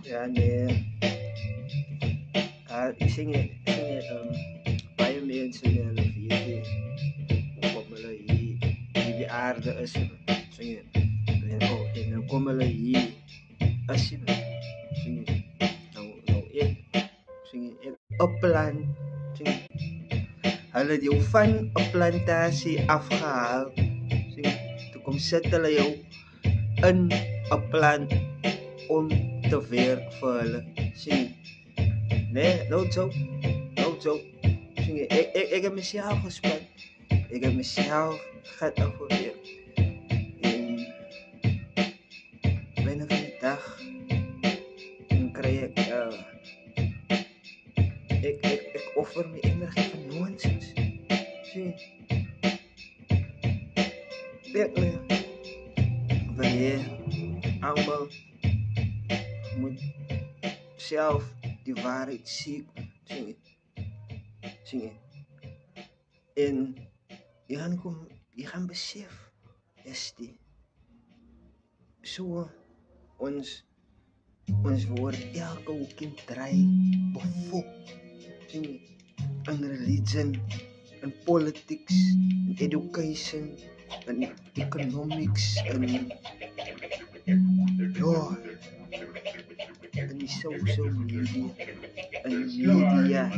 Yani baie mense in hulle weet hoekom hulle hierdie aarde is. Sien jy? En dan kom hulle hier as jy sien jy nou sien jy 'n plan sien jy, hulle het jou van 'n plantasie afgehaal sien jy, toe kom sit hulle jou in 'n plan om te werk vir hulle sien jy. Nee, no joke. Sien jy, ek heb mezelf gespannen. Ik heb mezelf geïnformeerd. En binnen van de dag dan krijg ik offer mijn energie van nonsens. Zie je? Werkelijk. Wanneer allemaal moet zelf die waarheid zien. Zie je? En je gaan besef, is die zo ons wordt elke weekend draai befokt in religion, in politics, in education, in economics, in die social media, in media,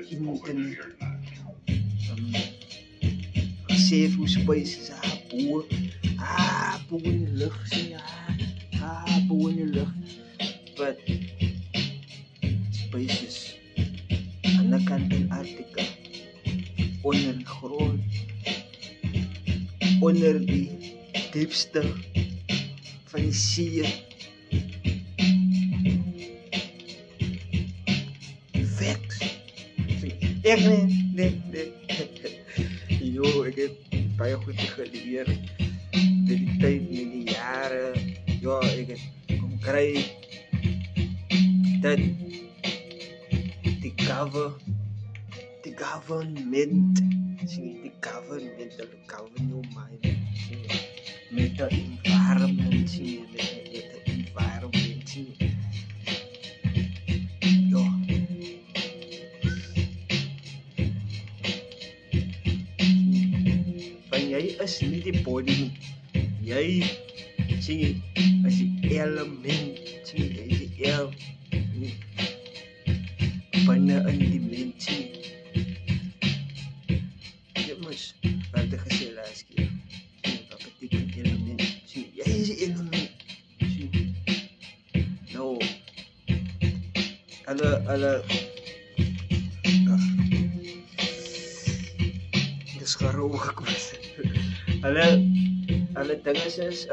internet. Besef hoe spices boer in de lucht zie boer in de lucht. But spices aan de kant in Arctica, onder de grond, onder die diepste van die zee. Facts. Nee. Yo, ik heb baie goed geleerd. Die tijd in die jaren. Ja, ik heb kom kry dat die government, sien die government, hulle govern jou mind, sien met the environment, sien met the environment, sien. Ja. Van jy is nie die body nie. Jy sien jy as die element, sien jy is die element binne in die mens. Jy moes wat ek gesê laas keer. Wat beteken element? Sien jy is die element. Sien. Nou alle dis geroog gekoos. Alle dinge is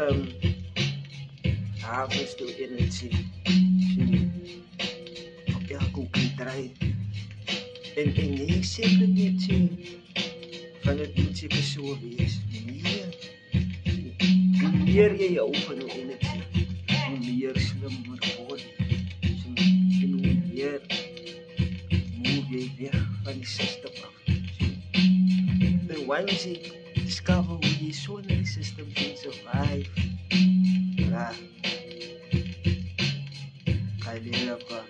havens toe energie. Sien op elke hoek draai. En jy seker net sien van het moet seker so wees. Nee. Hoe meer jy hou van jou energie, hoe meer slimmer word. Sien, en hoe meer move jy weg van die system af. Sien. And once you discover hoe jy so in die system can survive, ja, kan jy leer pa.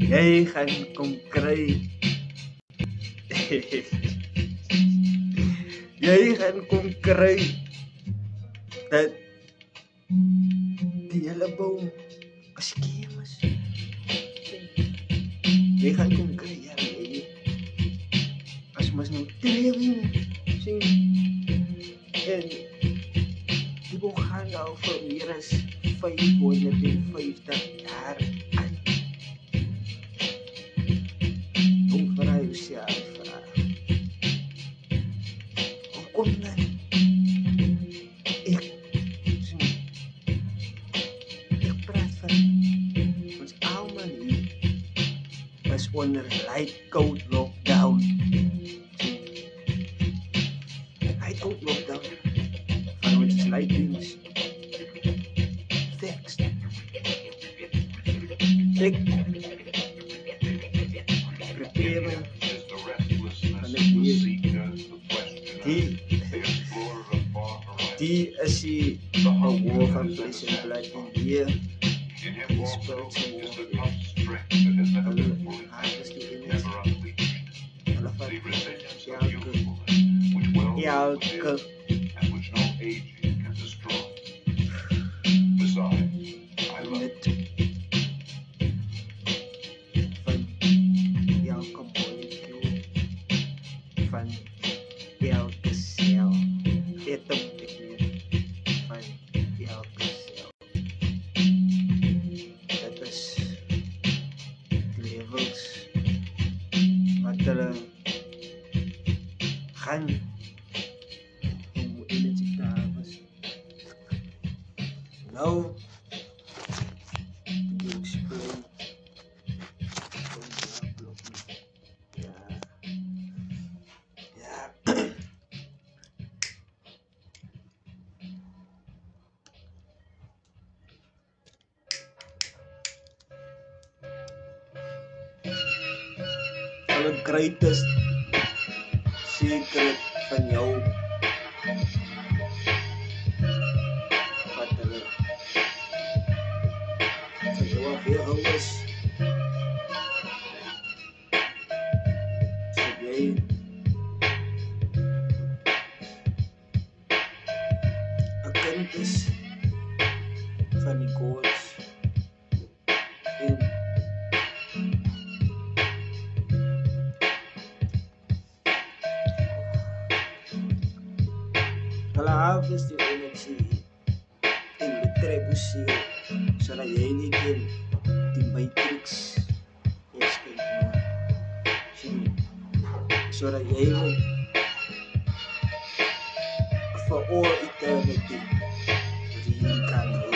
Jy gaan kom kry. Jy gaan kom kry dat die hele boom geskeem is. Jy gaan kom kry, ja, as mas nou trewing, sien, en die boom gaan nou vir meer as 550 jaar aan. Hoekom dan? Ek praat van ons almal hier is onder light code lockdown. Light code lockdown van ons lightings. Fixed. Ek prepare me van het weer. Die is die war van vlees en bloed en hier In him also is the tough strength that has never been fully never unleashed. The resilience of youthfulness, which wells within and which no aging can destroy. Besides, I love you. Van elke cel, van elke cel. Dat is die levels wat hulle gaan om energie te hebben. Nou, die explain. The greatest secret van jou wat hulle van jou afweerhou is so jy een kind is van die goals en hulle harvest die energie en betrek hoe siel sodat jy nie ken die matrix escape sodat jy moet for all eternity reincarnate